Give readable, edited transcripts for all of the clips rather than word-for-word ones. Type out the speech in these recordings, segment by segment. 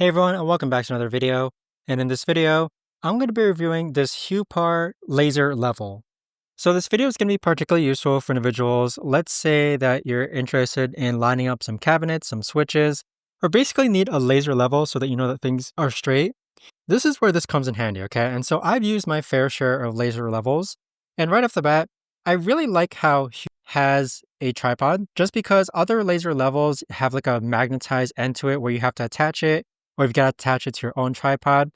Hey everyone, and welcome back to another video. And in this video, I'm going to be reviewing this Huepar laser level. So this video is going to be particularly useful for individuals. Let's say that you're interested in lining up some cabinets, some switches, or basically need a laser level so that you know that things are straight. This is where this comes in handy, okay? And so I've used my fair share of laser levels. And right off the bat, I really like how Hue has a tripod just because other laser levels have like a magnetized end to it where you have to attach it or you've got to attach it to your own tripod.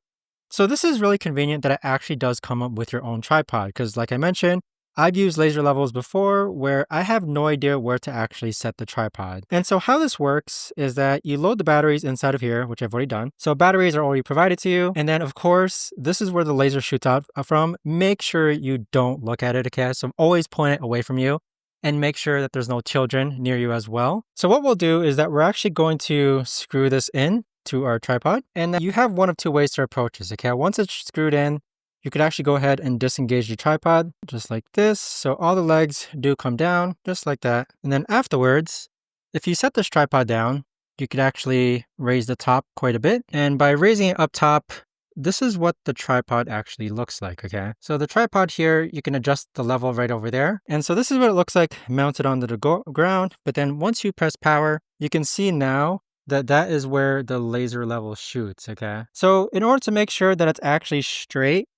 So this is really convenient that it actually does come up with your own tripod because like I mentioned, I've used laser levels before where I have no idea where to actually set the tripod. And so how this works is that you load the batteries inside of here, which I've already done. So batteries are already provided to you. And then of course, this is where the laser shoots out from. Make sure you don't look at it, okay? So always point it away from you and make sure that there's no children near you as well. So what we'll do is that we're actually going to screw this in to our tripod. And you have one of two ways to approach this, okay? Once it's screwed in, you could actually go ahead and disengage the tripod just like this. So all the legs do come down just like that. And then afterwards, if you set this tripod down, you could actually raise the top quite a bit. And by raising it up top, this is what the tripod actually looks like, okay? So the tripod here, you can adjust the level right over there. And so this is what it looks like mounted onto the ground. But then once you press power, you can see now that is where the laser level shoots, okay? So in order to make sure that it's actually straight,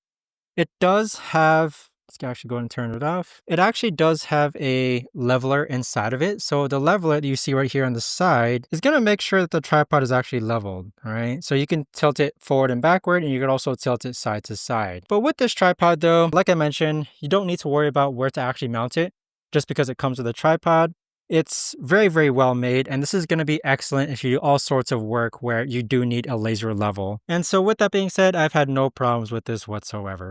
it does have, let's actually go and turn it off. It actually does have a leveler inside of it. So the leveler that you see right here on the side is going to make sure that the tripod is actually leveled, all right? So you can tilt it forward and backward, and you can also tilt it side to side. But with this tripod though, like I mentioned, you don't need to worry about where to actually mount it just because it comes with a tripod. It's very, very well made, and this is going to be excellent if you do all sorts of work where you do need a laser level. And so with that being said, I've had no problems with this whatsoever.